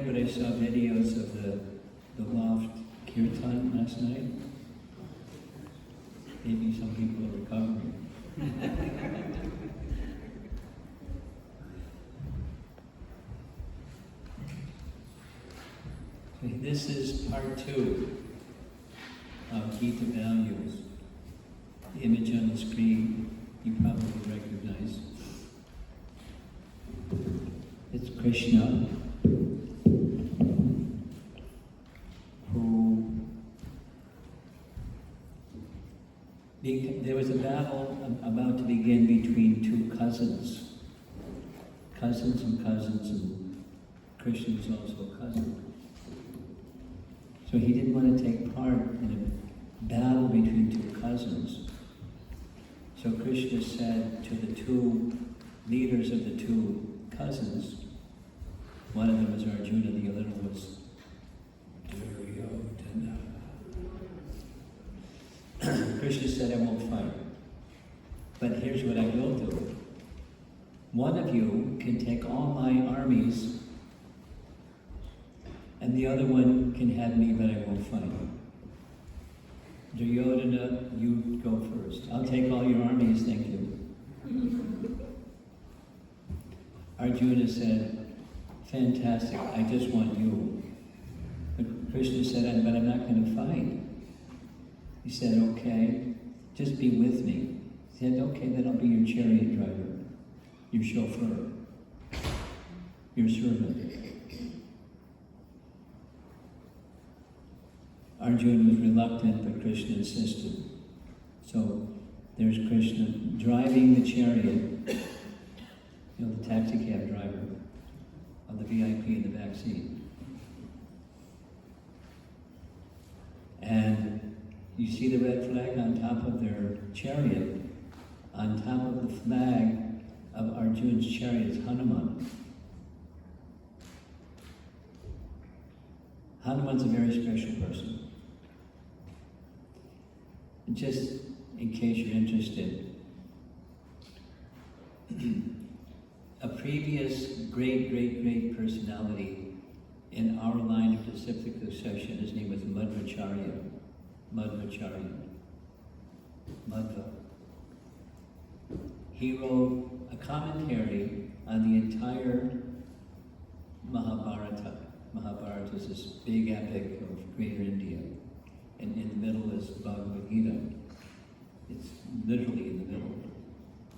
but I saw videos of the loft kirtan last night. Maybe some people are recovering. This is part 2 of Gita Values. The image on the screen you probably recognize. It's Krishna, who there was a battle about to begin between 2 cousins. Cousins, and Krishna was also a cousin. So he didn't want to take part in a battle between 2 cousins. So Krishna said to the 2 leaders of the 2 cousins, one of them was Arjuna, the other one was Duryodhana. Krishna said, I won't fight. But here's what I will do. One of you can take all my armies, and the other one can have me, but I won't fight. Duryodhana, you go first. I'll take all your armies, thank you. Arjuna said, fantastic, I just want you. But Krishna said, but I'm not going to fight. He said, okay, just be with me. He said, okay, then I'll be your chariot driver, your chauffeur, your servant. Arjuna was reluctant, but Krishna insisted. So there's Krishna driving the chariot, the taxi cab driver, of the VIP in the back seat. And you see the red flag on top of their chariot. On top of the flag of Arjuna's chariot is Hanuman. Hanuman's a very special person. Just in case you're interested, a previous great personality in our line of disciplic succession, his name was Madhvacharya. Madhva. He wrote a commentary on the entire Mahabharata. Mahabharata is this big epic of Greater India. And in the middle is Bhagavad Gita. It's literally in the middle.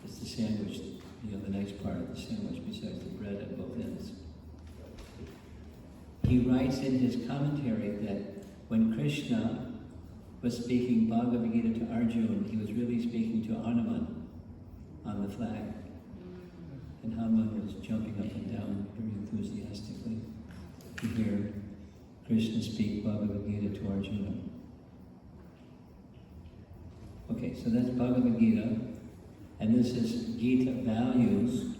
It's the sandwich, the nice part of the sandwich besides the bread at both ends. He writes in his commentary that when Krishna was speaking Bhagavad Gita to Arjuna, he was really speaking to Hanuman on the flag. And Hanuman was jumping up and down very enthusiastically to hear Krishna speak Bhagavad Gita to Arjuna. Okay, so that's Bhagavad Gita, and this is Gita Values,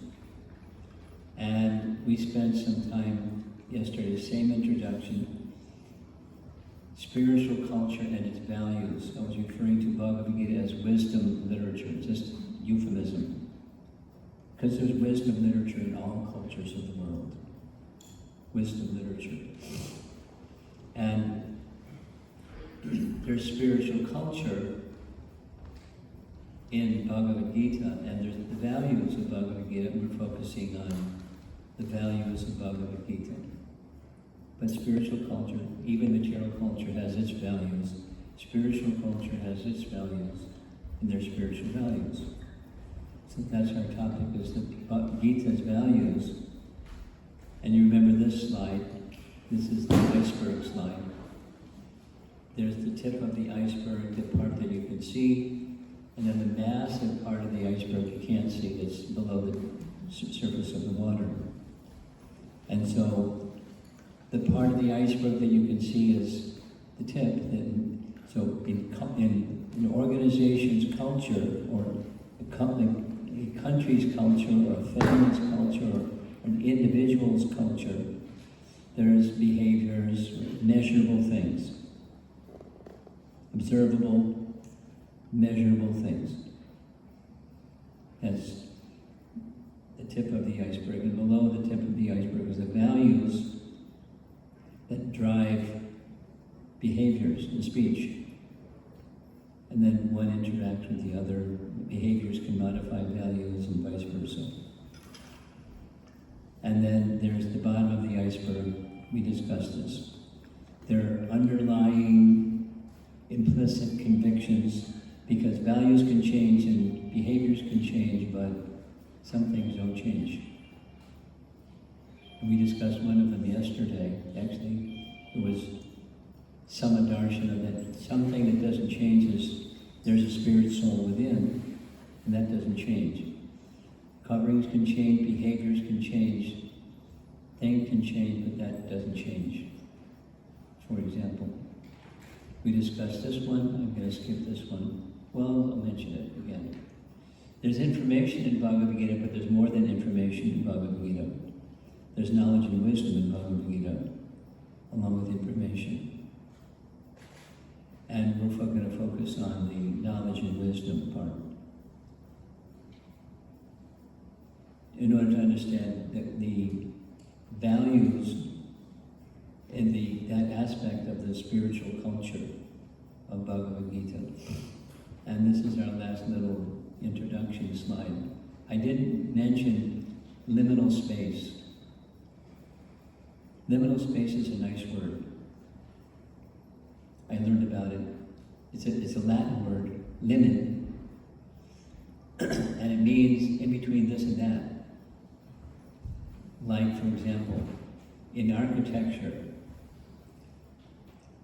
and we spent some time yesterday, same introduction, spiritual culture and its values. I was referring to Bhagavad Gita as wisdom literature, just euphemism, because there's wisdom literature in all cultures of the world. Wisdom literature. And there's spiritual culture in Bhagavad Gita, and there's the values of Bhagavad Gita. We're focusing on the values of Bhagavad Gita. But spiritual culture, even material culture, has its values. Spiritual culture has its values, and their spiritual values. So that's our topic, is the Gita's values. And you remember this slide. This is the iceberg slide. There's the tip of the iceberg, the part that you can see, and then the massive part of the iceberg you can't see, that's below the surface of the water. And so the part of the iceberg that you can see is the tip. And so in an organization's culture, or a country's culture, or a family's culture, or an individual's culture, there's behaviors, measurable things, observable, measurable things. That's the tip of the iceberg. And below the tip of the iceberg is the values and speech. And then one interacts with the other. Behaviors can modify values and vice versa. And then there's the bottom of the iceberg. We discussed this. There are underlying implicit convictions, because values can change and behaviors can change, but some things don't change. And we discussed one of them yesterday. Actually, it was Samadarshana, that something that doesn't change is there's a spirit soul within, and that doesn't change. Coverings can change, behaviors can change, things can change, but that doesn't change. For example, we discussed this one. I'm going to skip this one. Well, I'll mention it again. There's information in Bhagavad Gita, but there's more than information in Bhagavad Gita. There's knowledge and wisdom in Bhagavad Gita, along with information. And we're going to focus on the knowledge and wisdom part. In order to understand the values in that aspect of the spiritual culture of Bhagavad Gita. And this is our last little introduction slide. I didn't mention liminal space. Liminal space is a nice word. I learned about it. It's a Latin word, limen, and it means in between this and that. Like, for example, in architecture,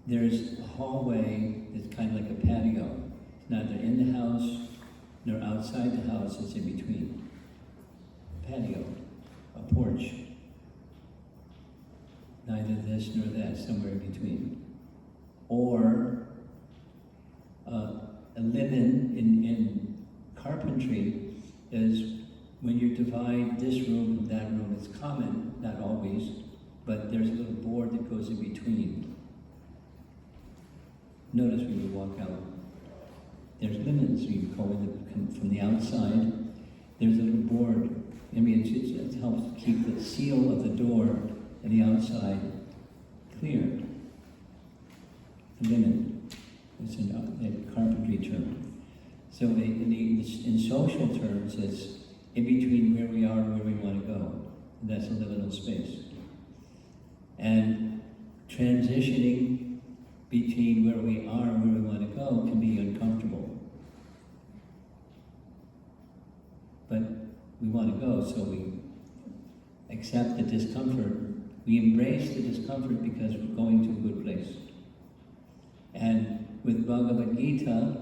there's a hallway that's kind of like a patio. It's neither in the house nor outside the house, it's in between. Patio, a porch. Neither this nor that, somewhere in between. Or a limen in carpentry is when you divide this room from that room. It's common, not always, but there's a little board that goes in between. Notice when you walk out, there's limits. You go in from the outside, there's a little board. I mean, it helps keep the seal of the door and the outside clear. The limit. It's a carpentry term. So in social terms, it's in between where we are and where we want to go. And that's a liminal space. And transitioning between where we are and where we want to go can be uncomfortable. But we want to go, so we accept the discomfort. We embrace the discomfort because we're going to a good place. And with Bhagavad Gita,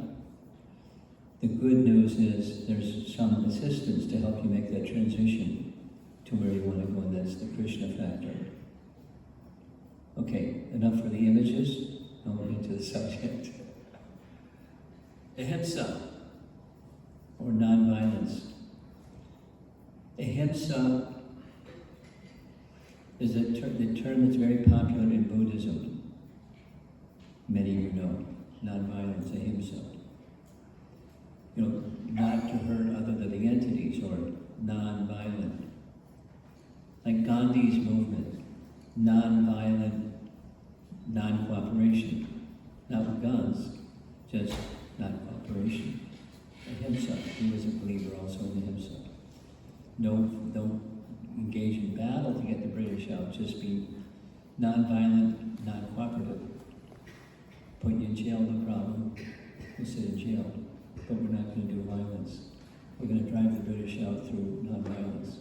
the good news is there's some assistance to help you make that transition to where you want to go, and that's the Krishna factor. Okay, enough for the images. Now we'll get to the subject. Ahimsa, or non-violence. Ahimsa is the term that's very popular in Buddhism. Many of you know, non-violence, ahimsa. You know, not to hurt other living entities, or non-violent. Like Gandhi's movement, non-violent, non-cooperation. Not with guns, just non-cooperation. Ahimsa, he was a believer also in ahimsa. Don't engage in battle to get the British out, just be non-violent, non-cooperative. Put you in jail, no problem. We'll sit in jail, but we're not going to do violence. We're going to drive the British out through non-violence.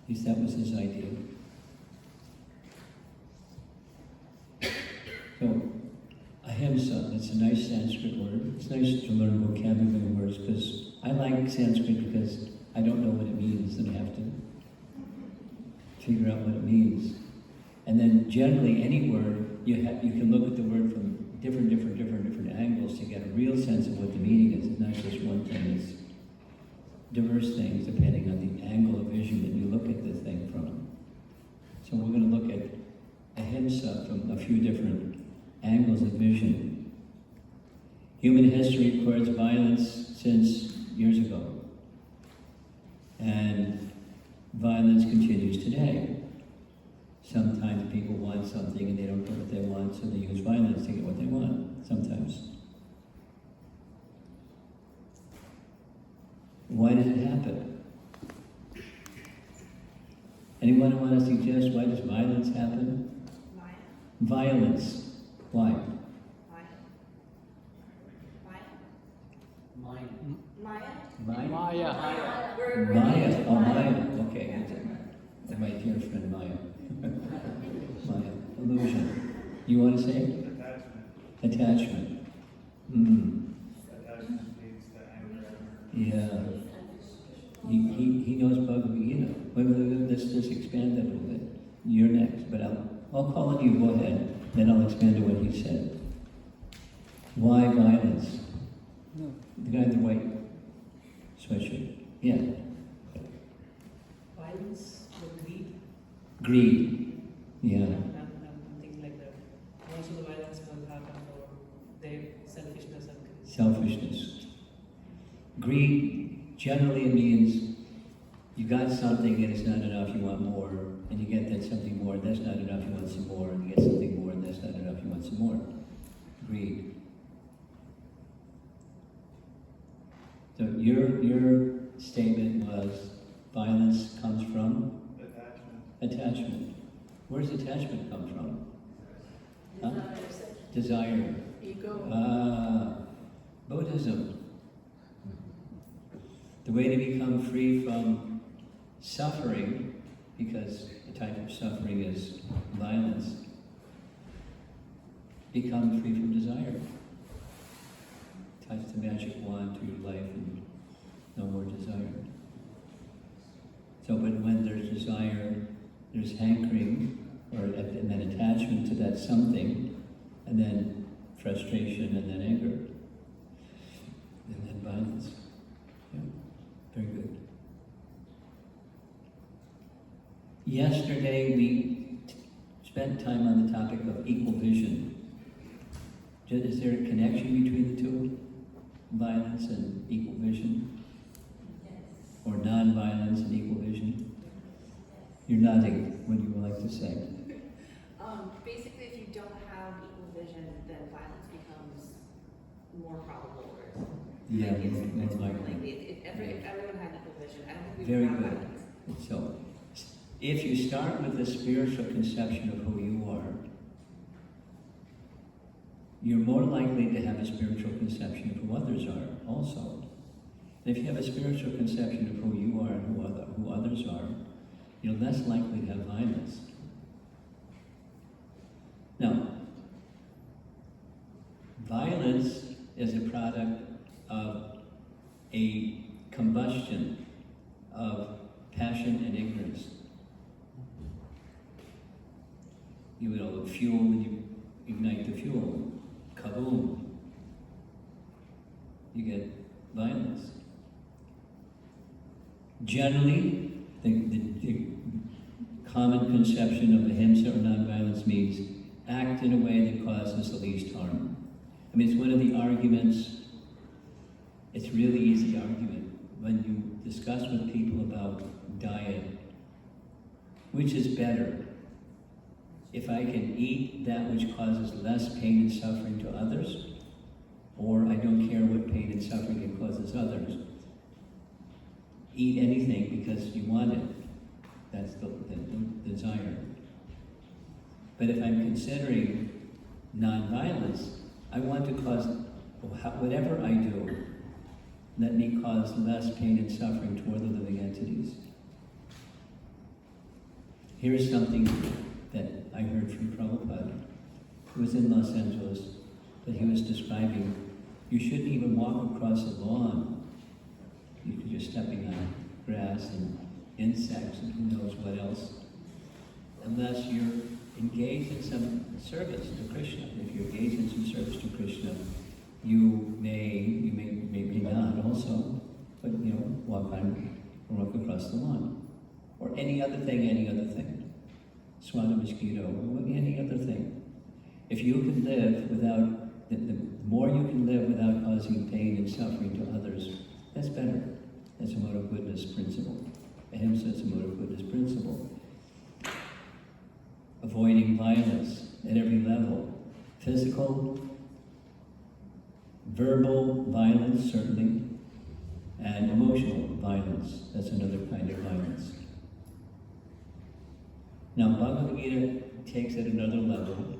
At least that was his idea. So, ahimsa, that's a nice Sanskrit word. It's nice to learn vocabulary words, because I like Sanskrit because I don't know what it means, and I have to figure out what it means. And then generally any word, you can look at the word from different angles to get a real sense of what the meaning is. It's not just one thing, it's diverse things depending on the angle of vision that you look at the thing from. So we're going to look at ahimsa from a few different angles of vision. Human history records violence since years ago. And violence continues today. Sometimes people want something and they don't get what they want, so they use violence to get what they want, sometimes. Why does it happen? Anyone want to suggest why does violence happen? Violence. Why? Maya? Maya. Maya. Oh, Maya. Okay. My dear friend Maya. Maya. Illusion. You want to say it? Attachment. Attachment leads to anger. Yeah. He knows Bhagavad Gita. Let's just expand that a little bit. You're next, but I'll call on you. Go ahead. Then I'll expand to what he said. Why violence? No. The guy in the white sweatshirt. Yeah. Violence or greed, Greed. Yeah. and things like that. Most of the violence will happen for their selfishness and greed. Selfishness. Greed generally means you got something and it's not enough, you want more, and you get that something more, and that's not enough, you want some more, and you get something more, and that's not enough, you want some more. Greed. So your statement was violence comes from attachment. Where does attachment come from? Huh? Desire. Ego. Buddhism. The way to become free from suffering, because the type of suffering is violence, become free from desire. Touch the magic wand to your life and no more desire. So, but when there's desire, there's hankering, and then attachment to that something, and then frustration, and then anger, and then violence. Yeah, very good. Yesterday we spent time on the topic of equal vision. Is there a connection between the two? Violence and equal vision? Or non-violence and equal vision? You're nodding. What do you like to say? Basically, if you don't have equal vision, then violence becomes more probable. Yeah, It's more more likely. likely. If everyone had equal vision, I don't think we Very would have good. violence. So, if you start with a spiritual conception of who you are, you're more likely to have a spiritual conception of who others are also. And if you have a spiritual conception of who you are and who others are, you're less likely to have violence. Now, violence is a product of a combustion of passion and ignorance. You know, fuel, when you ignite the fuel, kaboom, you get violence. Generally, the common conception of ahimsa or nonviolence means act in a way that causes the least harm. I mean, it's one of the arguments, it's a really easy argument when you discuss with people about diet, which is better? If I can eat that which causes less pain and suffering to others, or I don't care what pain and suffering it causes others. Eat anything because you want it. That's the desire. But if I'm considering non-violence, I want to cause, whatever I do, let me cause less pain and suffering to other living entities. Here's something that I heard from Prabhupada, who was in Los Angeles, that he was describing, you shouldn't even walk across a lawn. You're stepping on grass and insects and who knows what else, unless you're engaged in some service to Krishna. If you're engaged in some service to Krishna, you may not also, but walk across the lawn. Or any other thing. Swat a mosquito, or any other thing. If you can live without, the more you can live without causing pain and suffering to others, that's better. That's a mode of goodness principle. Ahimsa is a mode of goodness principle. avoiding violence at every level. Physical, verbal violence, certainly, and emotional violence. That's another kind of violence. Now, Bhagavad Gita takes it another level,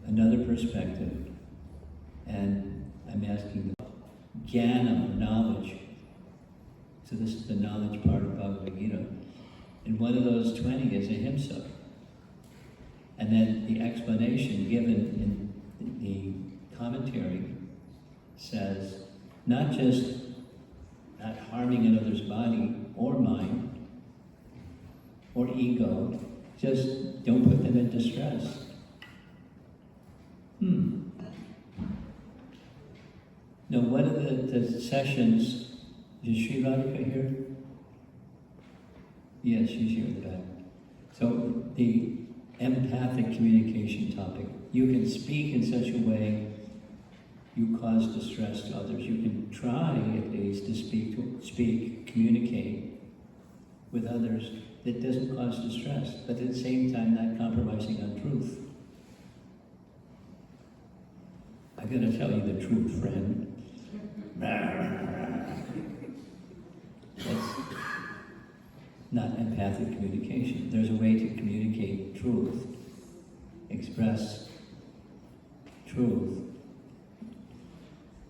another perspective, and I'm asking the jnana, knowledge. So this is the knowledge part of Bhagavad Gita. And one of those 20 is ahimsa. And then the explanation given in the commentary says, not just not harming another's body or mind or ego, just don't put them in distress. Now, one of the sessions, is Sri Radhika here? Yes, she's here in the back. So the empathic communication topic. You can speak in such a way you cause distress to others. You can try at least to communicate with others that doesn't cause distress, but at the same time not compromising on truth. I gotta tell you the truth, friend. That's not empathic communication. There's a way to communicate truth, express truth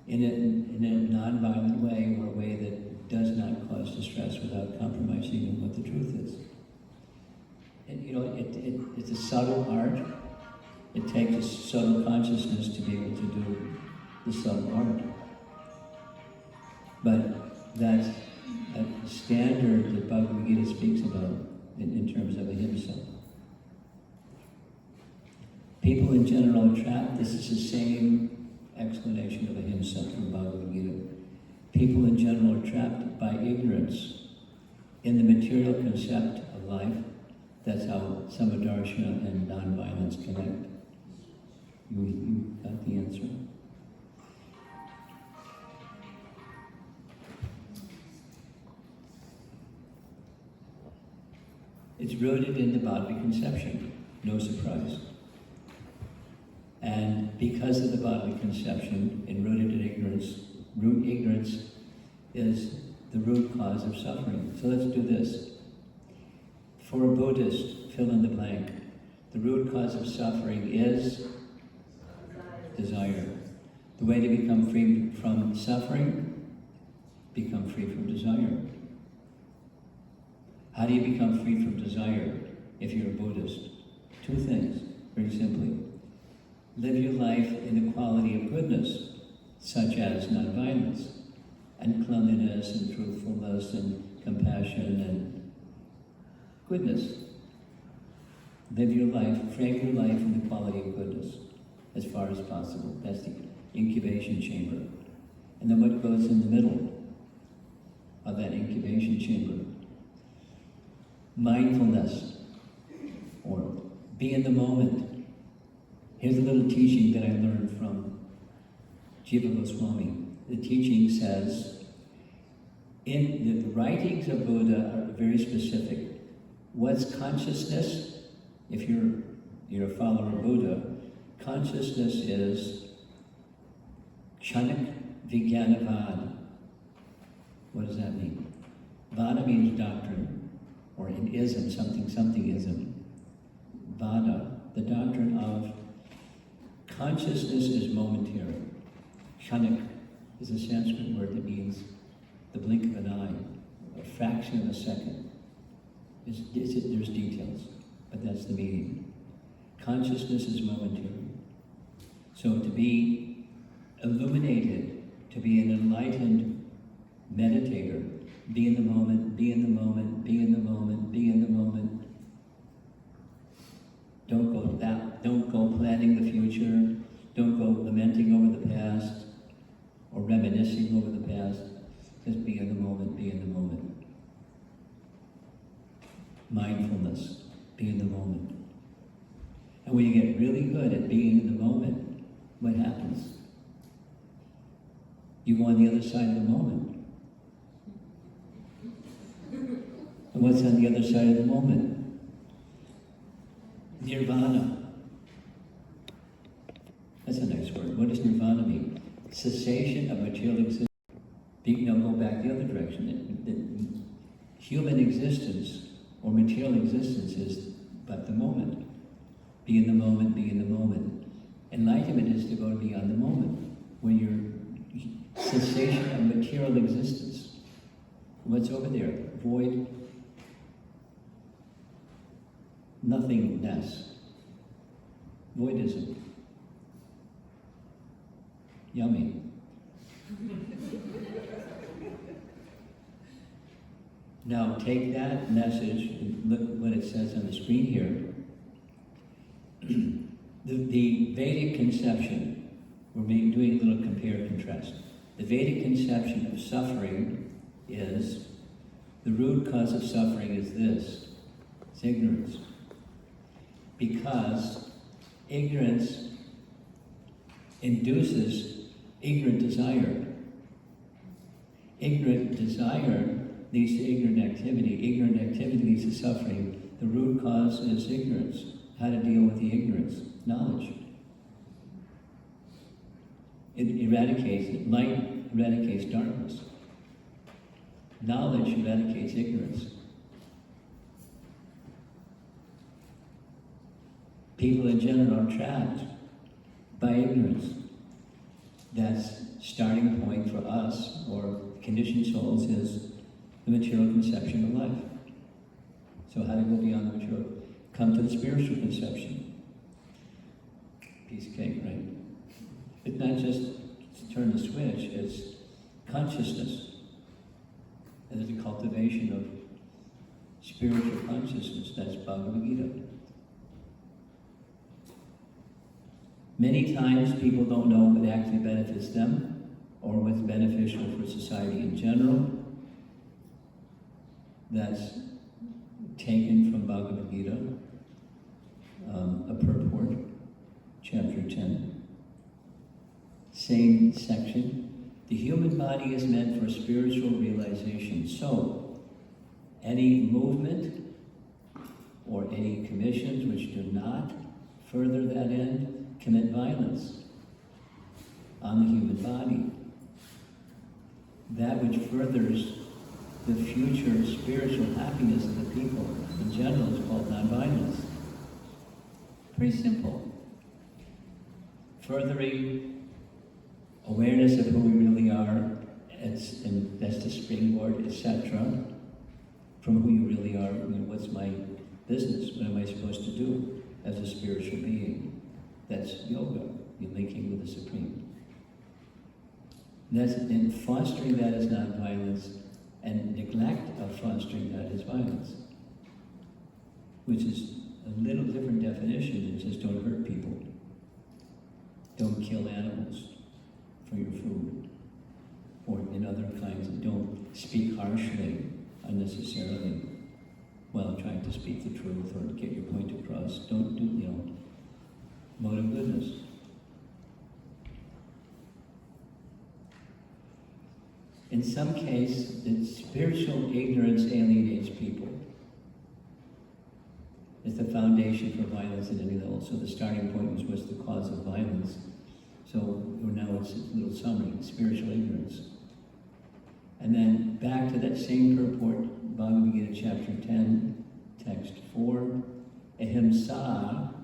in a non-violent way, or a way that does not cause distress without compromising on what the truth is. And you know, it's a subtle art. It takes a subtle consciousness to be able to do the subtle art. But that's a standard that Bhagavad Gita speaks about in terms of ahimsa. People in general are trapped. This is the same explanation of ahimsa from Bhagavad Gita. People in general are trapped by ignorance in the material concept of life. That's how Samadarshana and non-violence connect. You got the answer? It's rooted in the bodily conception, no surprise. And because of the bodily conception and rooted in ignorance, root ignorance is the root cause of suffering. So let's do this. For a Buddhist, fill in the blank. The root cause of suffering is desire. The way to become free from suffering, become free from desire. How do you become free from desire if you're a Buddhist? Two things, very simply. Live your life in the quality of goodness, such as nonviolence, and cleanliness, and truthfulness, and compassion, and goodness. Live your life, frame your life in the quality of goodness, as far as possible. That's the incubation chamber. And then what goes in the middle of that incubation chamber? Mindfulness, or be in the moment. Here's a little teaching that I learned from Jiva Goswami. The teaching says, in the writings of Buddha are very specific. What's consciousness? If you're a follower of Buddha, consciousness is Kshanik Vijnanavad. What does that mean? Vada means doctrine, or in ism, something-ism. Vada, the doctrine of consciousness is momentary. Kshanik is a Sanskrit word that means the blink of an eye, a fraction of a second. There's details, but that's the meaning. Consciousness is momentary. So to be illuminated, to be an enlightened meditator, be in the moment, be in the moment, be in the moment, be in the moment. Don't go planning the future. Don't go lamenting over the past or reminiscing over the past. Just be in the moment, be in the moment. Mindfulness, be in the moment. And when you get really good at being in the moment, what happens? You go on the other side of the moment. And what's on the other side of the moment? Nirvana. That's a nice word. What does nirvana mean? Cessation of material existence. Now go back the other direction. The human existence or material existence is but the moment. Be in the moment, be in the moment. Enlightenment is to go beyond the moment, when you're cessation of material existence. What's over there? Void, nothingness. Voidism. Yummy. Now take that message and look what it says on the screen here. The Vedic conception, we're doing a little compare and contrast. The Vedic conception of suffering is, the root cause of suffering is this, it's ignorance. Because ignorance induces ignorant desire. Ignorant desire leads to ignorant activity. Ignorant activity leads to suffering. The root cause is ignorance. How to deal with the ignorance? Knowledge. Light eradicates darkness. Knowledge eradicates ignorance. People in general are trapped by ignorance. That's starting point for us, or conditioned souls, is the material conception of life. So how to go beyond the material? Come to the spiritual conception. Piece of cake, right? It's not just to turn the switch, it's consciousness. And there's a cultivation of spiritual consciousness. That's Bhagavad Gita. Many times people don't know what actually benefits them or what's beneficial for society in general. That's taken from Bhagavad Gita, a purport, chapter 10. Same section. The human body is meant for spiritual realization. So, any movement or any commissions which do not further that end commit violence on the human body. That which furthers the future spiritual happiness of the people in general is called nonviolence. Pretty simple. Furthering awareness of who we really are, and that's the springboard, etc. From who you really are. I mean, what's my business? What am I supposed to do as a spiritual being? That's yoga. You're linking with the Supreme. And fostering that is nonviolence, and neglect of fostering that is violence, which is a little different definition than just don't hurt people. Don't kill animals for your food, or in other kinds, and don't speak harshly unnecessarily while trying to speak the truth or get your point across. Don't do, mode of goodness. In some case, the spiritual ignorance alienates people. It's the foundation for violence at any level. So the starting point was what's the cause of violence. So now it's a little summary, spiritual ignorance. And then back to that same purport, Bhagavad Gita chapter 10, text 4, ahimsa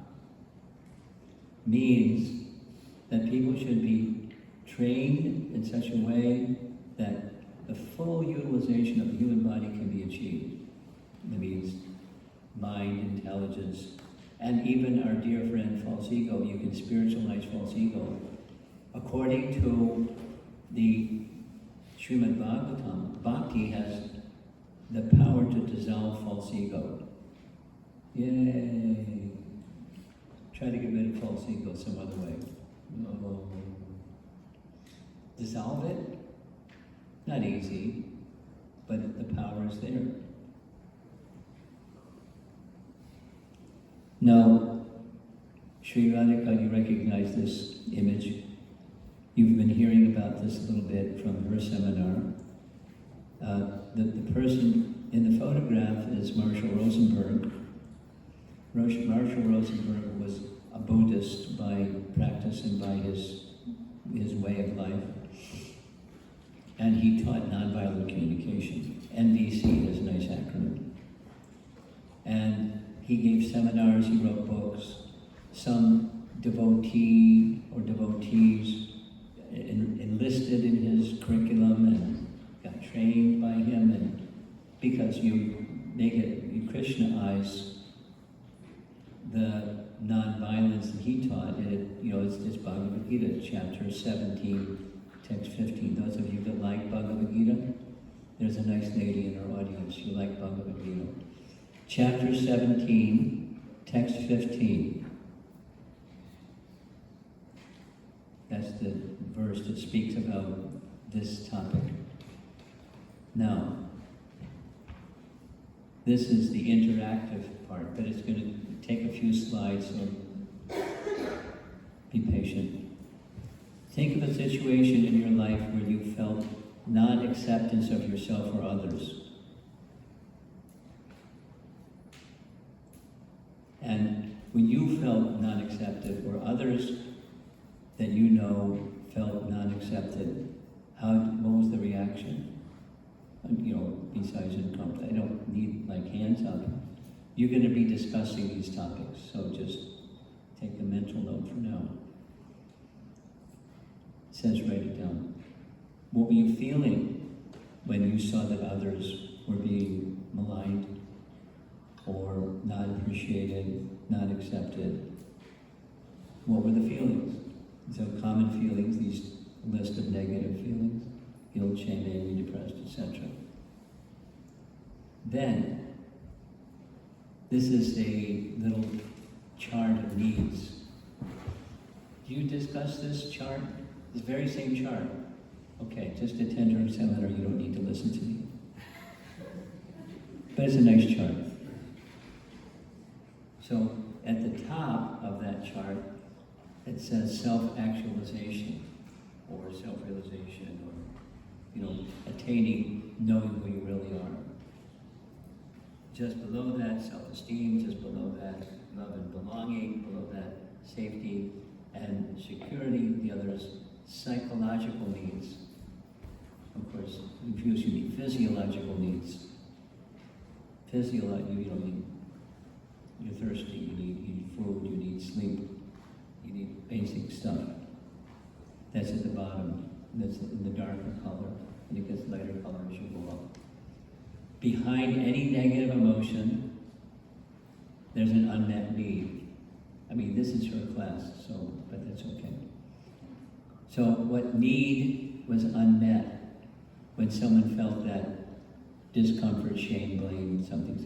means that people should be trained in such a way that the full utilization of the human body can be achieved. That means mind, intelligence, and even our dear friend false ego. You can spiritualize false ego. According to the Srimad Bhagavatam, bhakti has the power to dissolve false ego. Yay! Try to get rid of false ego some other way. No. Dissolve it? Not easy, but the power is there. Now, Sri Radhika, you recognize this image. You've been hearing about this a little bit from her seminar. The person in the photograph is Marshall Rosenberg. Marshall Rosenberg was a Buddhist by practice and by his way of life. And he taught nonviolent communication. NVC is a nice acronym. And he gave seminars, he wrote books. Some devotee or devotees enlisted in his curriculum and got trained by him. And because you Krishnaize the nonviolence that he taught, it's Bhagavad Gita, chapter 17, text 15. Those of you that like Bhagavad Gita, there's a nice lady in our audience, you like Bhagavad Gita. Chapter 17, text 15. That's the verse that speaks about this topic. Now, this is the interactive part, but it's going to take a few slides, so be patient. Think of a situation in your life where you felt non-acceptance of yourself or others. And when you felt non-accepted, or others that you know felt non-accepted, what was the reaction? Besides uncomfortable, I don't need like hands up. You're going to be discussing these topics, so just take a mental note for now. It says write it down. What were you feeling when you saw that others were being maligned or not appreciated, not accepted? What were the feelings? So common feelings, these list of negative feelings, guilt, shame, anger, depressed, etc. Then, this is a little chart of needs. Do you discuss this chart? This very same chart. Okay, just attend our seminar, you don't need to listen to me. But it's a nice chart. So, at the top of that chart, it says self-actualization, or self-realization, or, attaining, knowing who you really are. Just below that, self-esteem. Just below that, love and belonging. Below that, safety and security. The other is psychological needs. Of course, you need physiological needs. You need, you're thirsty, you need food, you need sleep, you need basic stuff. That's at the bottom. That's in the darker color, and it gets lighter color as you go up. Behind any negative emotion, there's an unmet need. This is her class, but that's okay. So what need was unmet when someone felt that discomfort, shame, blame, something,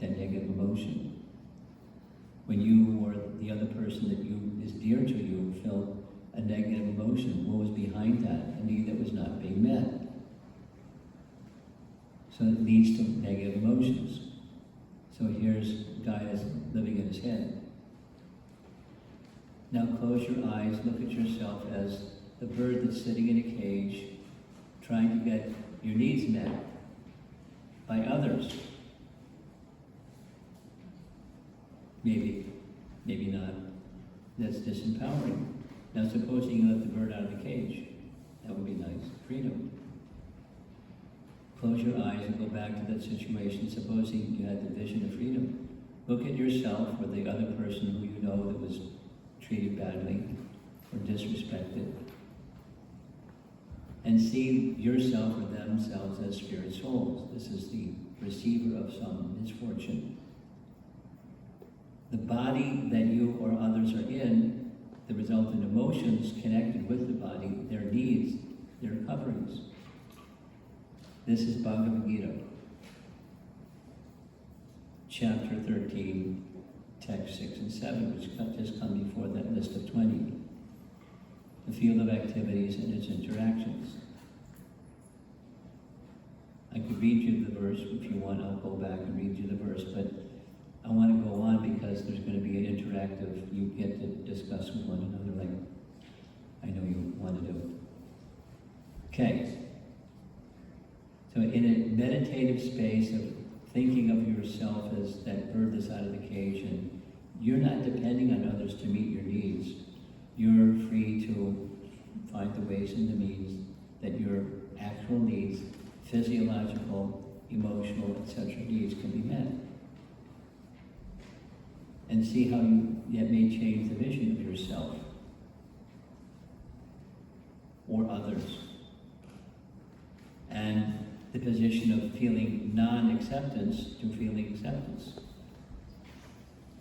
that negative emotion? When you or the other person that is dear to you felt a negative emotion, what was behind that? A need that was not being met. So it leads to negative emotions. So here's a guy that's living in his head. Now close your eyes, look at yourself as the bird that's sitting in a cage, trying to get your needs met by others. Maybe not. That's disempowering. Now supposing you let the bird out of the cage. That would be nice. Freedom. Close your eyes and go back to that situation. Supposing you had the vision of freedom. Look at yourself or the other person who you know that was treated badly or disrespected. And see yourself or themselves as spirit souls. This is the receiver of some misfortune. The body that you or others are in, the resultant emotions connected with the body, their needs, their coverings. This is Bhagavad Gita, chapter 13, text 6 and 7, which just come before that list of 20. The field of activities and its interactions. I could read you the verse if you want. I'll go back and read you the verse, but I want to go on because there's going to be an interactive, you get to discuss with one another like I know you want to do. Okay. So in a meditative space of thinking of yourself as that bird that's out of the cage, and you're not depending on others to meet your needs. You're free to find the ways and the means that your actual needs, physiological, emotional, etc. needs can be met. And see how that may change the vision of yourself or others. And the position of feeling non-acceptance to feeling acceptance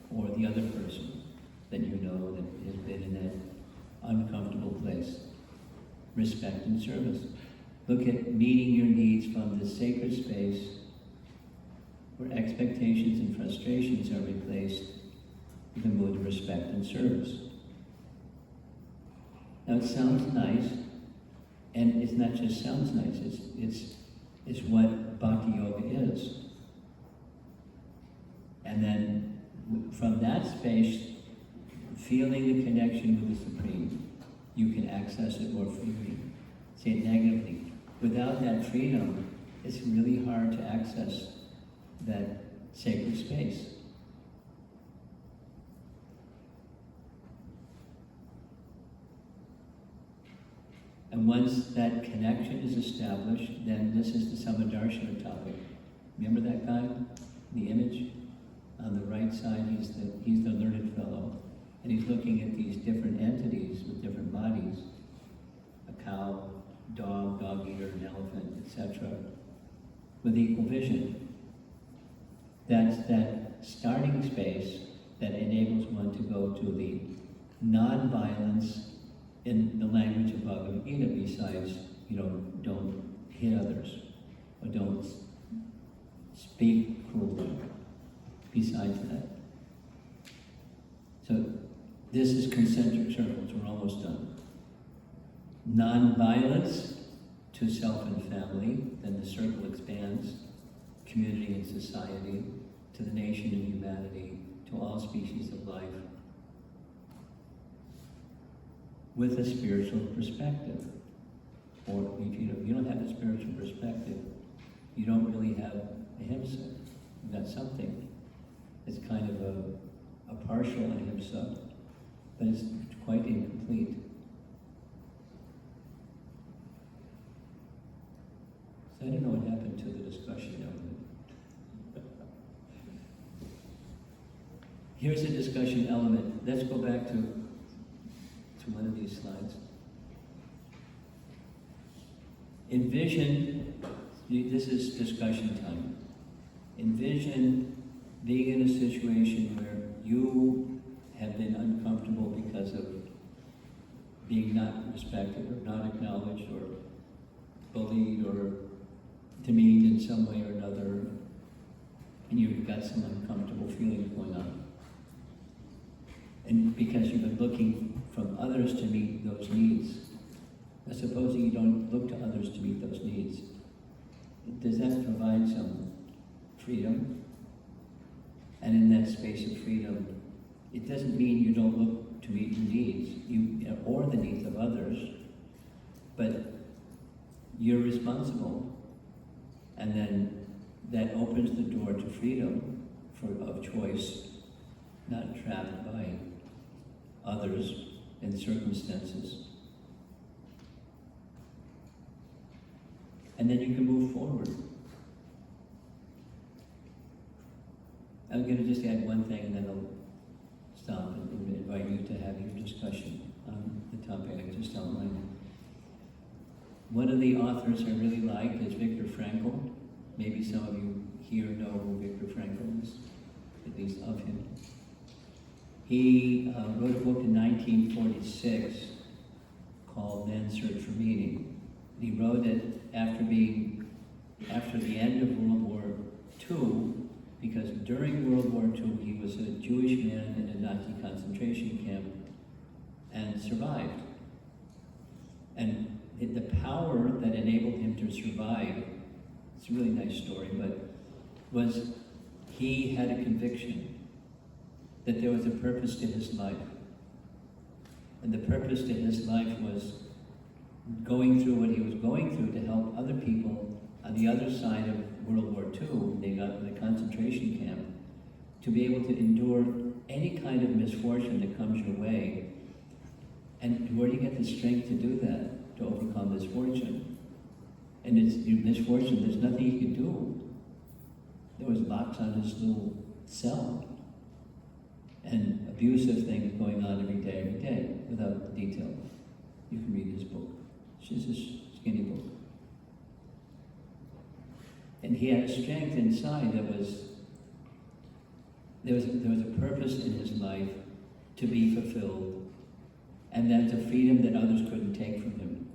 for the other person that you know that has been in that uncomfortable place. Respect and service. Look at meeting your needs from the sacred space where expectations and frustrations are replaced with a mood of respect and service. Now it sounds nice, and it's not just sounds nice, it's what Bhakti Yoga is. And then from that space, feeling the connection with the Supreme, you can access it more freely. Say it negatively. Without that freedom, it's really hard to access that sacred space. And once that connection is established, then this is the Samadarshana topic. Remember that guy? The image? On the right side, he's the learned fellow. And he's looking at these different entities with different bodies. A cow, dog, dog eater, an elephant, etc. With equal vision. That's that starting space that enables one to go to the non-violence in the language of Bhagavad Gita, besides, don't hit others, or don't speak cruelly, besides that. So this is concentric circles, we're almost done. Non-violence to self and family, then the circle expands, community and society, to the nation and humanity, to all species of life, with a spiritual perspective. Or if you don't have a spiritual perspective, you don't really have ahimsa. You've got something. It's kind of a partial ahimsa, but it's quite incomplete. So I don't know what happened to the discussion element. Here's a discussion element. Let's go back to one of these slides. Envision, this is discussion time. Envision being in a situation where you have been uncomfortable because of being not respected or not acknowledged or bullied or demeaned in some way or another, and you've got some uncomfortable feelings going on. And because you've been looking from others to meet those needs. Now, supposing you don't look to others to meet those needs, does that provide some freedom? And in that space of freedom, it doesn't mean you don't look to meet your needs, or the needs of others, but you're responsible. And then that opens the door to freedom of choice, not trapped by others and circumstances. And then you can move forward. I'm going to just add one thing and then I'll stop and invite you to have your discussion on the topic I just outlined. One of the authors I really like is Viktor Frankl. Maybe some of you here know who Viktor Frankl is, at least of him. He wrote a book in 1946 called Man's Search for Meaning. He wrote it after the end of World War II, because during World War II he was a Jewish man in a Nazi concentration camp and survived. And the power that enabled him to survive, it's a really nice story, but was he had a conviction that there was a purpose to his life. And the purpose to his life was going through what he was going through to help other people on the other side of World War II, they got in the concentration camp, to be able to endure any kind of misfortune that comes your way. And where do you get the strength to do that, to overcome misfortune? And it's misfortune, there's nothing you can do. There was locks on his little cell, and abusive things going on every day, without detail. You can read his book. It's just a skinny book. And he had a strength inside that there was a purpose in his life to be fulfilled, and that's a freedom that others couldn't take from him.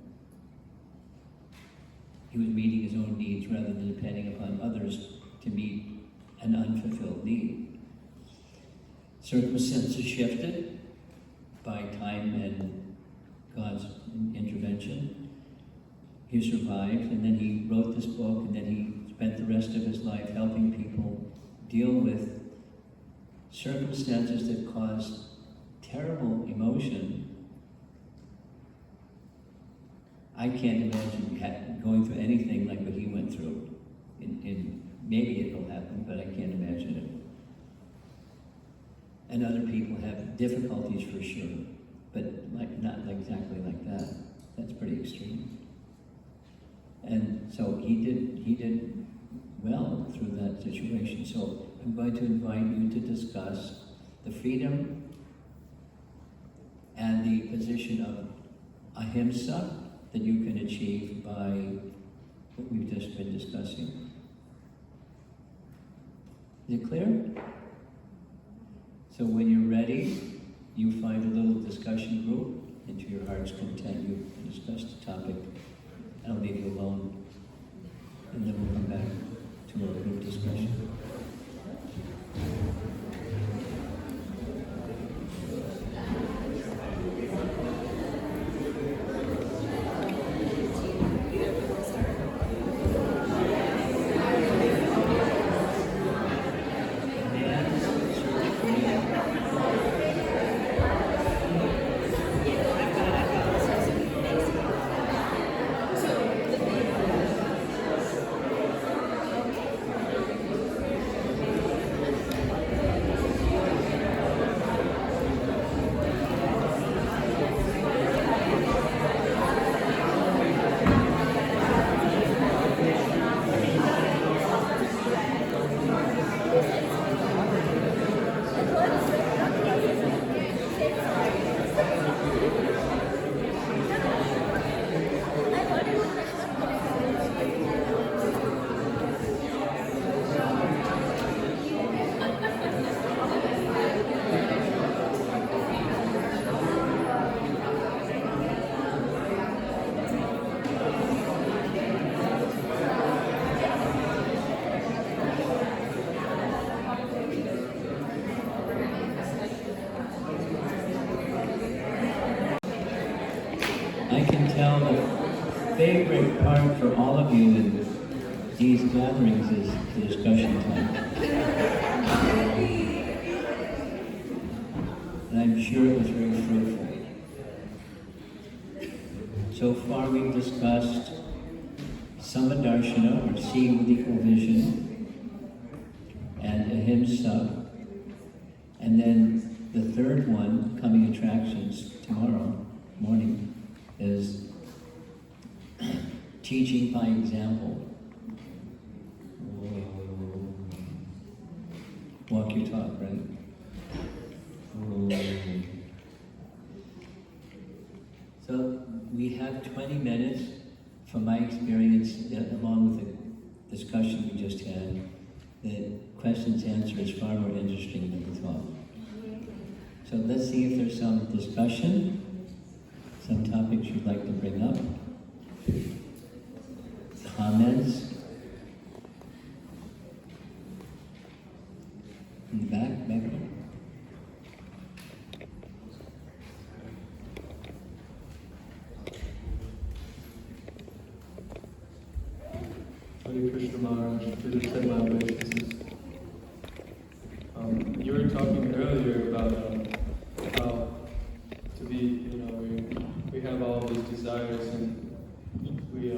He was meeting his own needs rather than depending upon others to meet an unfulfilled need. Circumstances shifted by time and God's intervention. He survived, and then he wrote this book, and then he spent the rest of his life helping people deal with circumstances that cause terrible emotion. I can't imagine going through anything like what he went through. Maybe it will happen, but I can't imagine it. And other people have difficulties for sure, but not exactly like that. That's pretty extreme. And so he did well through that situation. So I'm going to invite you to discuss the freedom and the position of ahimsa that you can achieve by what we've just been discussing. Is it clear? So when you're ready, you find a little discussion group, and to your heart's content, you can discuss the topic. I'll leave you alone, and then we'll come back to our group discussion. I can tell the favorite part for all of you in these gatherings is the discussion time. And I'm sure it was very fruitful. So far we've discussed Samadarshana, or seeing with equal vision, and ahimsa, and then the third one, coming attractions tomorrow morning, is teaching by example. Walk your talk, right? So we have 20 minutes. From my experience, along with the discussion we just had, the questions answer is far more interesting than we thought. So let's see if there's some discussion. Some topics you'd like to bring up? Comments? In the back row. Hare Krishna Maharaj, please accept my obeisances. You were talking earlier about how to be, we have all these desires, and we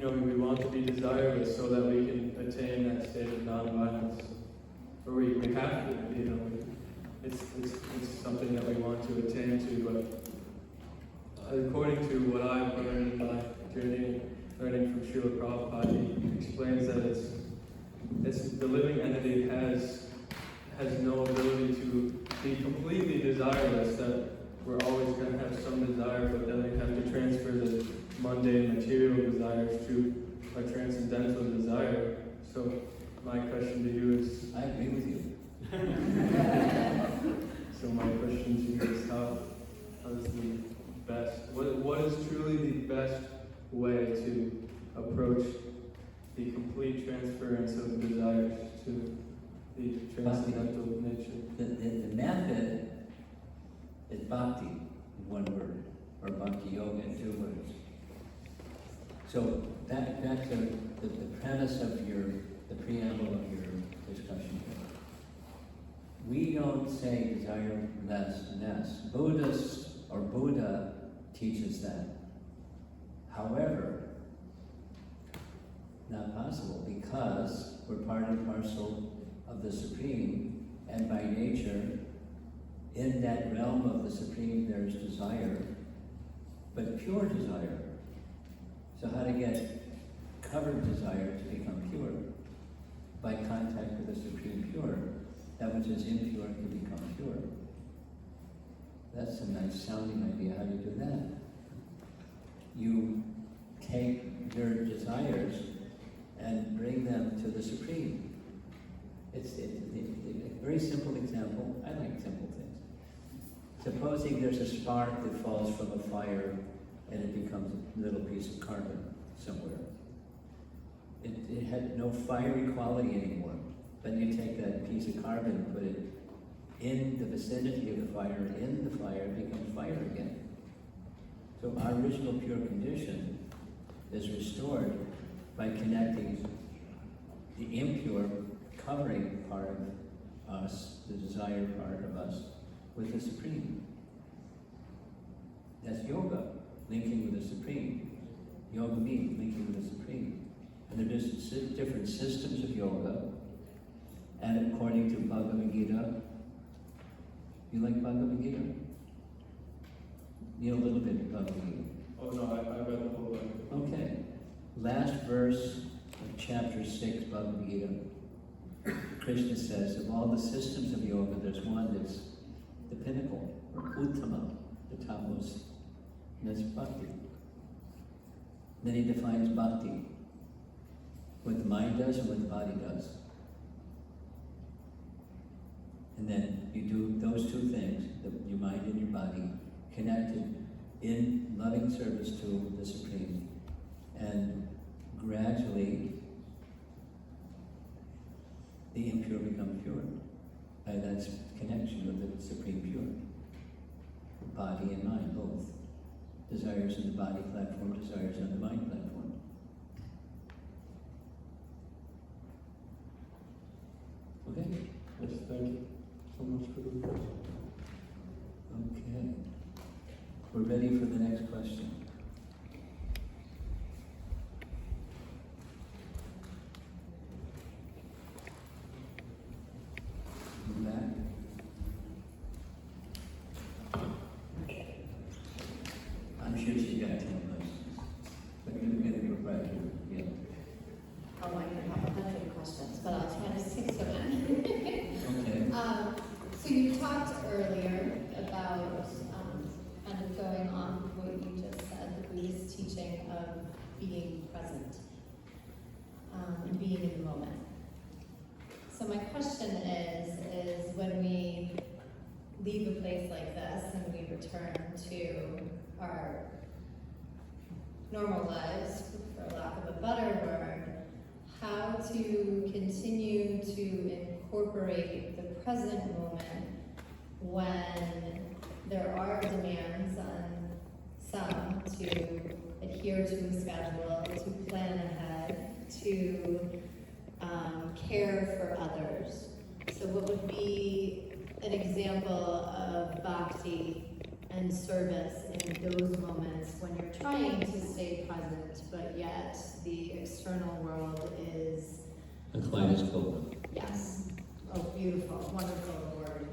we want to be desireless so that we can attain that state of nonviolence. Or we have to, it's something that we want to attain to, but according to what I've learned in my journey, learning from Srila Prabhupada, he explains that it's the living entity has no ability to be completely desireless, that we're always going to have some desire, but then we have to transfer the mundane material desires to a transcendental desire. So my question to you is... I agree with you. So my question to you is how is the best, what is truly the best way to approach the complete transference of desires to the transcendental nature? The method is bhakti, in one word, or bhakti yoga in 2 words. So that's the premise of the preamble of your discussion. We don't say desirelessness. Buddha teaches that. However, not possible, because we're part and parcel of the Supreme, and by nature, in that realm of the Supreme there's desire, but pure desire. So how to get covered desire to become pure? By contact with the Supreme Pure. That which is impure can become pure. That's a nice sounding idea. How do you do that? You take your desires and bring them to the Supreme. It's a very simple example. I like simple things. Supposing there's a spark that falls from a fire and it becomes a little piece of carbon somewhere. It had no fiery quality anymore. Then you take that piece of carbon and put it in the vicinity of the fire, it becomes fire again. So our original pure condition is restored by connecting the impure covering part of us, the desire part of us, with the Supreme. That's yoga, linking with the Supreme. Yoga means linking with the Supreme. And there's different systems of yoga, and according to Bhagavad Gita, you like Bhagavad Gita? You know a little bit of Bhagavad Gita. Oh no, I read the whole thing. Okay. Last verse of chapter 6, Bhagavad Gita, Krishna says, of all the systems of yoga, there's one that's the pinnacle, or Uttama, the topmost, and that's bhakti. Then he defines bhakti, what the mind does and what the body does. And then you do those two things, your mind and your body, connected in loving service to the Supreme. And gradually, the impure become pure. And that's connection with the Supreme Pure. Body and mind, both. Desires in the body platform, desires on the mind platform. Okay? Yes, thank you so much for the question. Okay. We're ready for the next question. Come back. I'm sure she got 10 questions. But you're going to go right here. Yeah. Oh, I have 100 questions, but I'll try to stick to them. Okay. So you talked earlier about kind of going on with what you just said, the Buddhist teaching of being present and being in the moment. So my question is when we leave a place like this and we return to our normal lives, for lack of a better word, how to continue to incorporate the present moment when there are demands on some to adhere to a schedule, to plan ahead, to care for others. So what would be an example of bhakti and service in those moments when you're trying to stay present, but yet the external world is, A kaleidoscope. yes, oh, beautiful, wonderful word.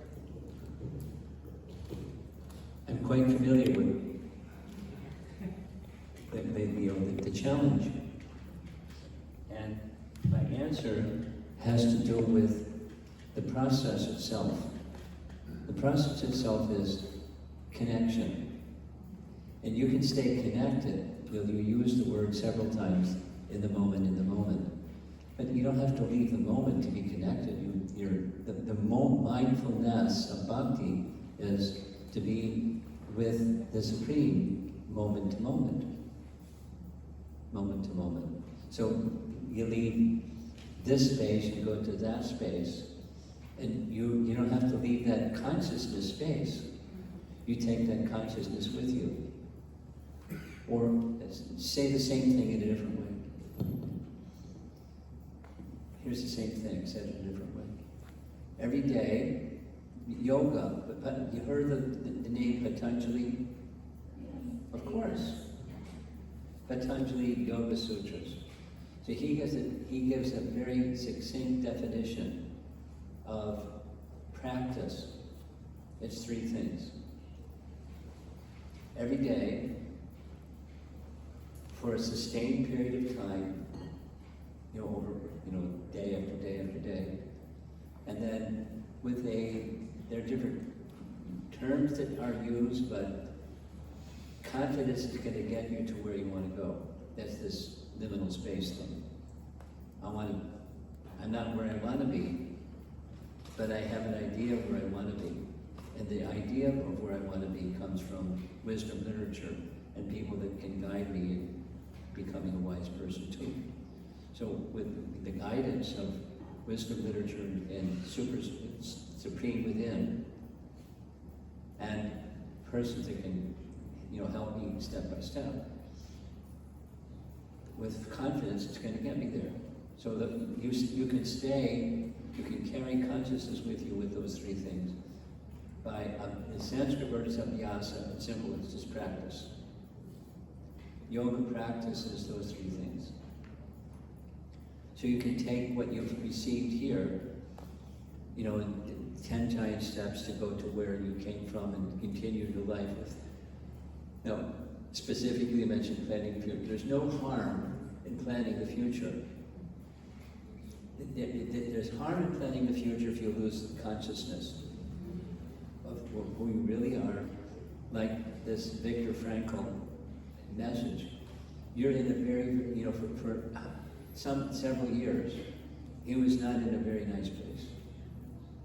I'm quite familiar with the challenge. And my answer has to do with the process itself. The process itself is connection. And you can stay connected. You use the word several times, in the moment. But you don't have to leave the moment to be connected. The mindfulness of bhakti is to be with the Supreme moment to moment. Moment to moment. So you leave this space, you go to that space, and you don't have to leave that consciousness space. You take that consciousness with you. Or say the same thing in a different way. Here's the same thing, said in a different way. Every day, yoga, you heard the name Patanjali? Of course. Patanjali Yoga Sutras. So he gives a very succinct definition of practice. It's three things. Every day, for a sustained period of time, over day after day after day, and then there are different terms that are used, but confidence is going to get you to where you want to go. That's this liminal space thing. I'm not where I want to be, but I have an idea of where I want to be. And the idea of where I want to be comes from wisdom literature and people that can guide me in becoming a wise person too. So with the guidance of wisdom literature and supreme within, and persons that can help me step by step, with confidence it's going to get me there. So that you can carry consciousness with you with those three things. By the Sanskrit word is abhyasa, it's simple, it's just practice. Yoga practice is those three things. So you can take what you've received here, in 10 giant steps to go to where you came from and continue your life with. Now, specifically mentioned planning the future. There's no harm in planning the future. There's harm in planning the future if you lose consciousness of who you really are, like this Viktor Frankl message. You're in a very, for several years, he was not in a very nice place.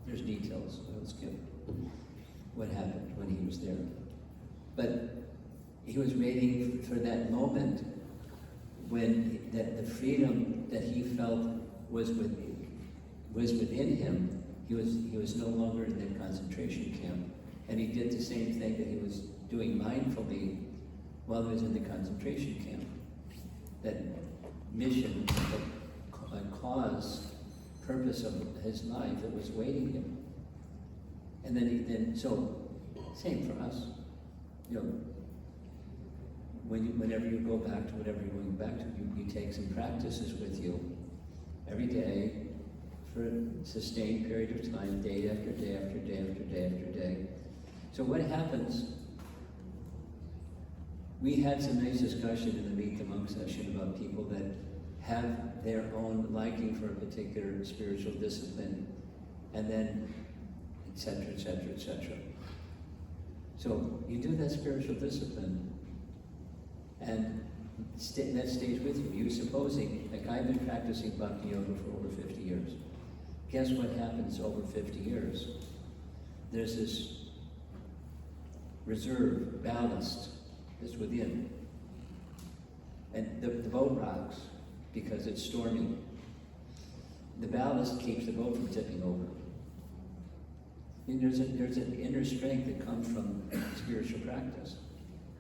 There's details, I'll skip what happened when he was there. But he was waiting for that moment when the freedom that he felt was within him. He was no longer in that concentration camp. And he did the same thing that he was doing mindfully while he was in the concentration camp. That mission, that cause, purpose of his life that was waiting him. And then so same for us. Whenever you go back to whatever you're going back to, you take some practices with you every day for a sustained period of time, day after day after day after day after day. So what happens? We had some nice discussion in the Meet the Monk session about people that have their own liking for a particular spiritual discipline, and then etc., etc., etc. So you do that spiritual discipline, and that stays with you. You supposing, like I've been practicing Bhakti Yoga for over 50 years. Guess what happens over 50 years? There's this reserve, ballast that's within. And the boat rocks because it's stormy. The ballast keeps the boat from tipping over. And there's an inner strength that comes from spiritual practice.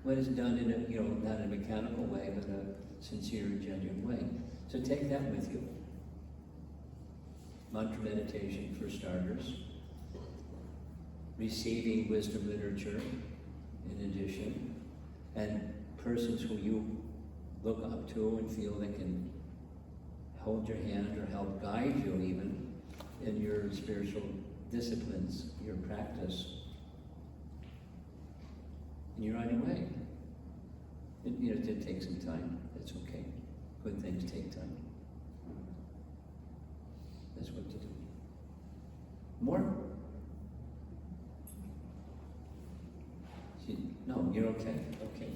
When it's done in a, not in a mechanical way, but a sincere and genuine way. So take that with you. Mantra meditation for starters. Receiving wisdom literature. in addition, and persons who you look up to and feel that can hold your hand or help guide you even in your spiritual disciplines, your practice. And you're on your way. It did take some time. It's okay. Good things take time. That's what to do. More? No, you're okay. Okay.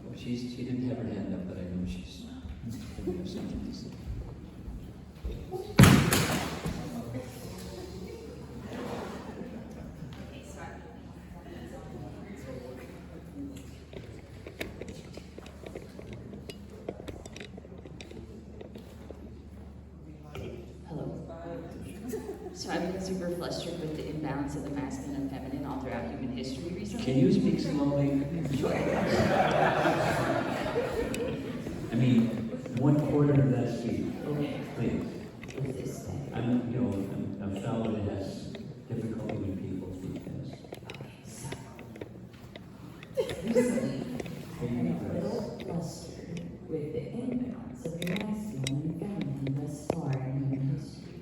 Well, she didn't have her hand up, but I know she's going to have something to say. So I've been super flustered with the imbalance of the masculine and feminine all throughout human history recently. Can you speak slowly? I mean, 1/4 of that speed, Okay. please. With this thing. I'm a fellow that has difficulty when people speak fast. Recently, I've been a little flustered with the imbalance of the masculine and feminine thus far in human history,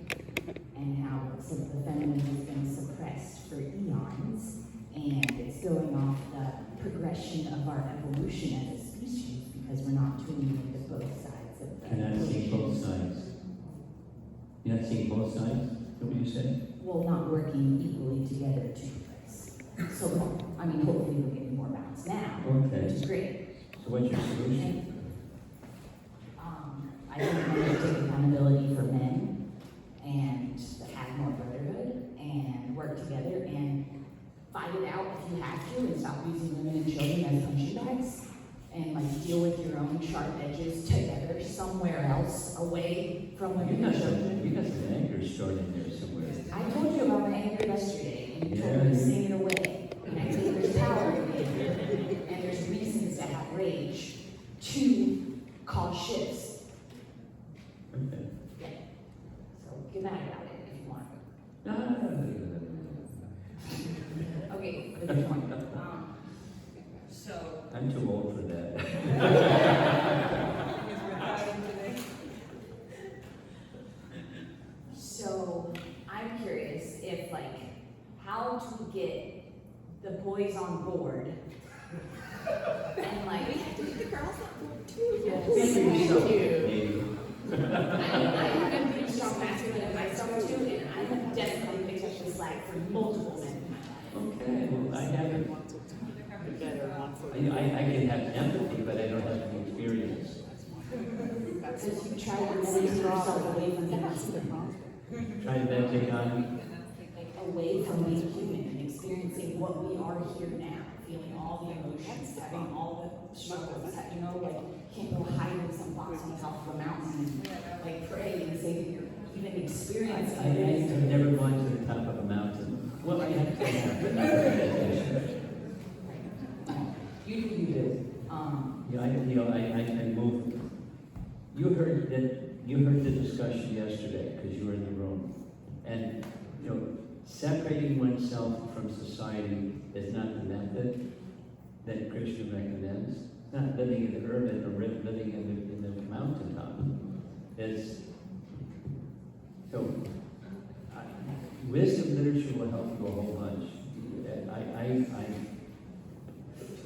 and how some of the feminine has been suppressed for eons, and it's going off the progression of our evolution as a species because we're not tuning into both sides of the You're not seeing both sides. You're not seeing both sides? Is that what you said? well, not working equally together to progress. So, I mean, hopefully we're getting more balance now, which Okay. is great. So what's your solution? I think we need to take accountability for men and have more brotherhood and work together and fight it out if you have to and stop using women and children as punching bags and like deal with your own sharp edges together somewhere else away from women and children. You got some anger stored in there somewhere. I told you about my anger yesterday and you told Yeah, me to you- sing it away. And I think there's power in anger and there's reasons to have rage to cause shifts. Okay. Yeah. So get mad about it if you want. No. Okay, good point. So. I'm too old for that. So I'm curious if like how to get the boys on board and like. We have to get the girls on board too. Yes. Thank you. I haven't been strong masculine in myself too, and I have definitely picked up the slack for multiple men in my life. Okay, well, I haven't. I can have empathy, but I don't have any experience. Because you try to release yourself away from being Trying to take on, away from being human and experiencing what we are here now, feeling all the emotions, having all the struggles, you know, like can't go hide in some box on top of a mountain and like pray and say that you're even experiencing it. I've never gone to the top of a mountain. Well, I have to have, but not for meditation. You do. Yeah, I move. You heard the discussion yesterday, because you were in the room. And, separating oneself from society is not the method that Krishna recommends. It's not living in the urban or living in the mountaintop. Wisdom literature will help you a whole bunch.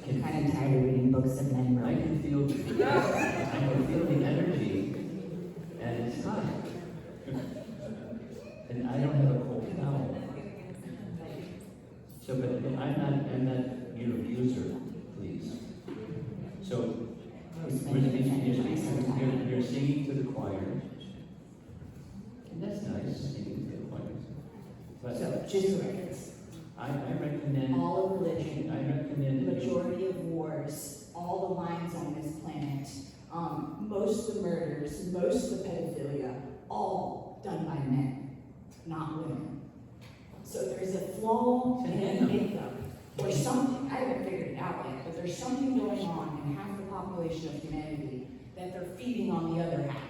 I'm kind of tired of reading books of men. I can feel the energy, and it's hot. And I don't have a cold towel. So, but I'm not your abuser, please. So, you're singing to the choir. And that's nice, singing to the choir. But So, just records. I recommend, All of religion, I recommend that you. majority of wars, all the lines on this planet, most of the murders, most of the pedophilia, all done by men, not women. So there's a flaw in the makeup, or something, I haven't figured it out yet, but there's something going on in half the population of humanity that they're feeding on the other half.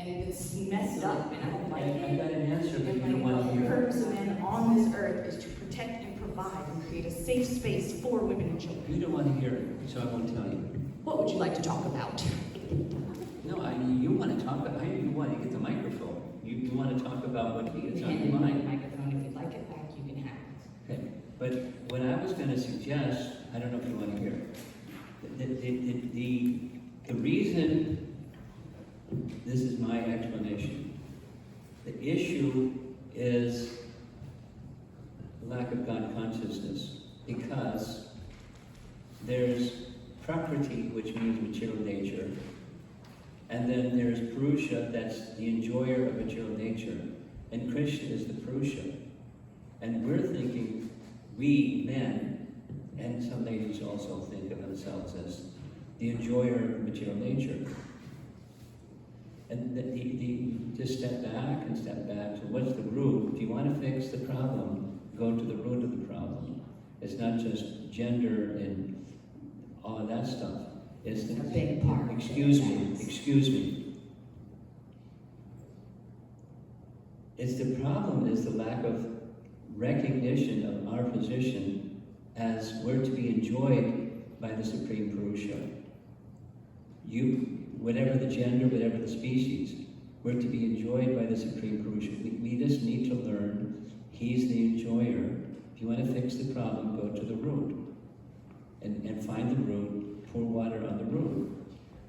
and it's messed up, and I don't like I it. got an answer, but you And don't my want to hear it. purpose of man on this earth is to protect and provide and create a safe space for women and children. You don't want to hear it, so I won't tell you. What would you like to talk about? No, you want to talk about, you want to get the microphone. You want to talk about what is You on can your have the mind. microphone, if you'd like it back, you can have it. Okay, but what I was going to suggest, I don't know if you want to hear it. The reason, this is my explanation, the issue is lack of God consciousness, because there's Prakriti, which means material nature, and then there's Purusha, that's the enjoyer of material nature, and Krishna is the Purusha. And we're thinking, we men, and some ladies also think of themselves as the enjoyer of material nature. And just step back and step back. So what's the root? If you want to fix the problem, go to the root of the problem. It's not just gender and all of that stuff. It's the A big part. Excuse me. It's the problem is the lack of recognition of our position as we're to be enjoyed by the Supreme Purusha. Whatever the gender, whatever the species, we're to be enjoyed by the Supreme Purusha. We just need to learn He's the enjoyer. If you want to fix the problem, go to the root. And find the root, pour water on the root.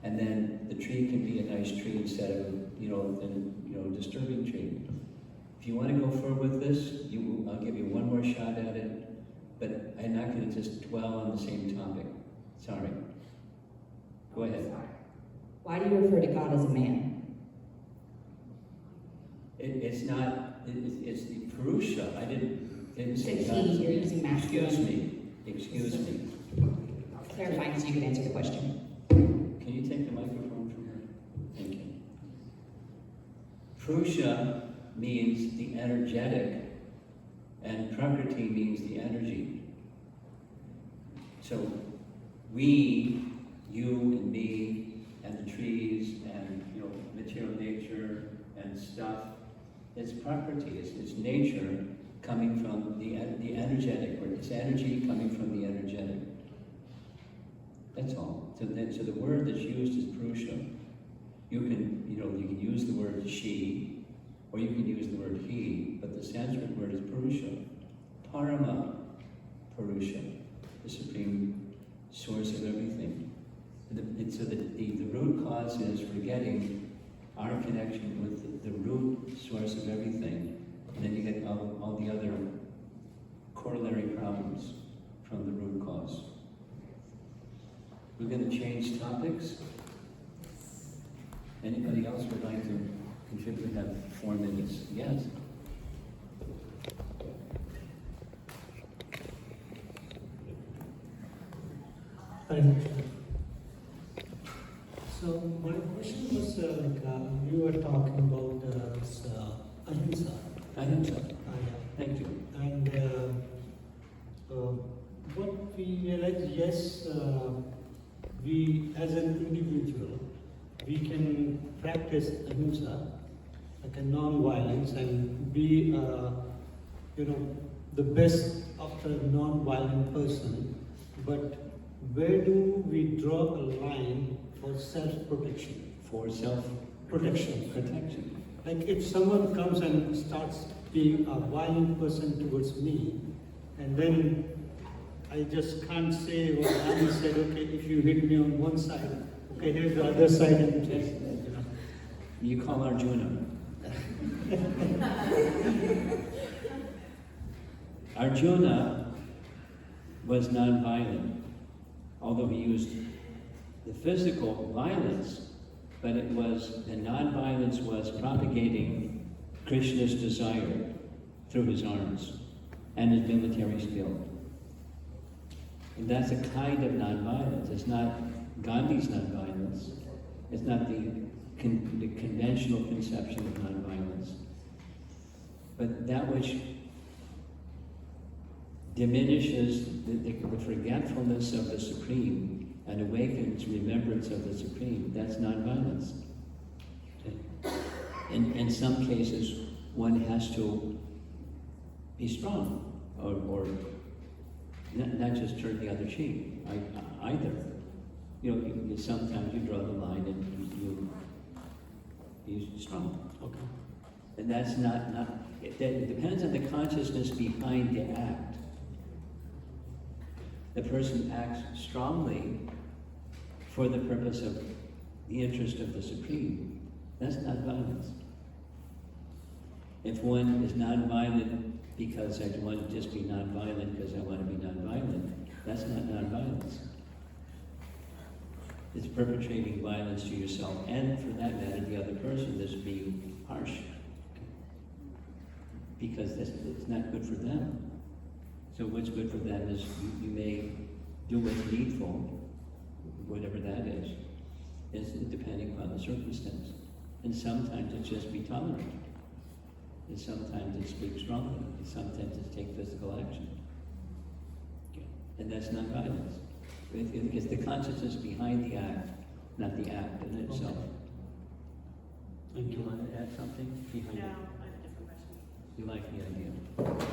And then the tree can be a nice tree instead of a disturbing tree. If you want to go forward with this, I'll give you one more shot at it, but I'm not going to just dwell on the same topic. Sorry. Go ahead. Why do you refer to God as a man? It's not, it's the Purusha. I didn't say Said God. he, you're using masculine. Excuse me. Clarifying so you can answer the question. Can you take the microphone from her? Thank you. Purusha means the energetic, and Prakriti means the energy. So we, you and me, and the trees, and material nature and stuff, it's Prakriti, it's nature coming from the energetic, or it's energy coming from the energetic. That's all. So the word that's used is Purusha. You can use the word she, or you can use the word he, but the Sanskrit word is Purusha. Parama Purusha, the supreme source of everything. So the root cause is forgetting our connection with the root source of everything. And then you get all the other corollary problems from the root cause. We're going to change topics. Anybody else would like to contribute? We have 4 minutes. Yes. So my question was, you were talking about this ahimsa. Ahimsa. Yeah. Thank you. And what we realize, yes, we as an individual, we can practice ahimsa, like a non-violence, and be, the best of the non-violent person. But where do we draw a line for self-protection? For Protection. protection. Like if someone comes and starts being a violent person towards me, and then I just can't say what Annie said, okay, if you hit me on one side, okay, here's the other side, and just, You call Arjuna. Arjuna was non-violent, although he used the physical violence, but the non-violence was propagating Krishna's desire through his arms and his military skill. And that's a kind of non-violence. It's not Gandhi's non-violence. It's not the conventional conception of non-violence. But that which diminishes the forgetfulness of the Supreme and awakens remembrance of the Supreme, that's non-violence. Okay. in some cases, one has to be strong, or not just turn the other cheek, either. You know, sometimes you draw the line and you be strong. Okay. And that's it depends on the consciousness behind the act. The person acts strongly for the purpose of the interest of the Supreme. That's not violence. If one is non-violent because I want to just be non-violent because I want to be non-violent, that's not non-violence. It's perpetrating violence to yourself and, for that matter, the other person that's being harsh. Because it's not good for them. So what's good for them is you may do what's needful, whatever that is depending upon the circumstance. And sometimes it's just be tolerant. And sometimes it's speak strongly. And sometimes it's take physical action. And that's not violence. It's the consciousness behind the act, not the act in itself. Thank You you. want to add something behind No, it? I have a different question. You like the idea? Okay.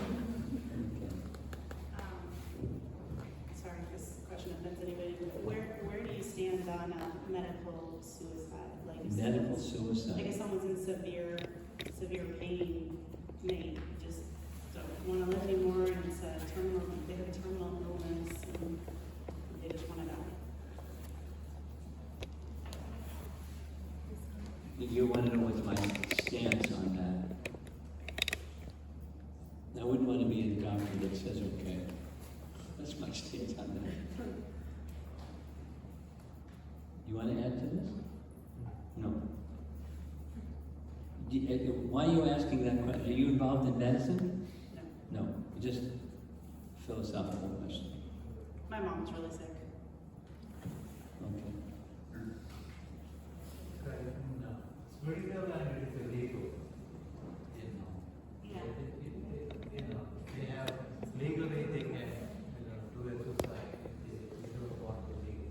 Sorry if this question offends anybody, but where do you stand on medical suicide? Like if Medical someone's- suicide. Like if someone's in severe pain, may just don't want to live anymore, and it's a terminal, they have a terminal illness, and they just want to die. You want to know what's my stance on that? I wouldn't want to be a doctor that says, okay. That's my stance on that. You want to add to this? No. Why are you asking that question? Are you involved in medicine? No. No, just philosophical question. My mom's really sick. Okay. Spiritual and it is legal. Yeah. They have legally they can, do a suicide if they don't want to legal.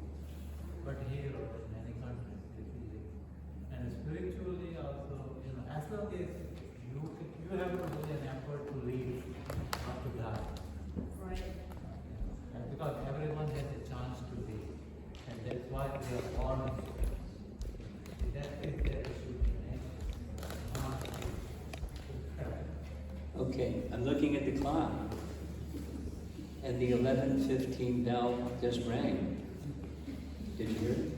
But here or in many countries it is illegal. And spiritually also, as long as you have to do an effort to live, not to die. Right. And because everyone has a chance to live, and that's why they are born. That is the issue. Okay, I'm looking at the clock. And the 11:15 bell just rang. Did you hear it?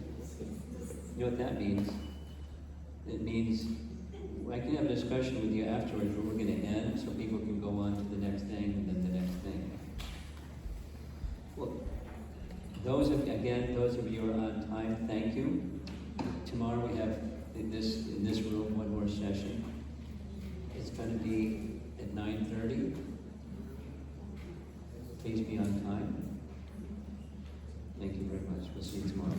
You know what that means? It means I can have a discussion with you afterwards, but we're going to end so people can go on to the next thing and then the next thing. Well, those of you who are on time, thank you. Tomorrow we have in this room one more session. It's going to be at 9:30. Please be on time. Thank you very much. We'll see you tomorrow.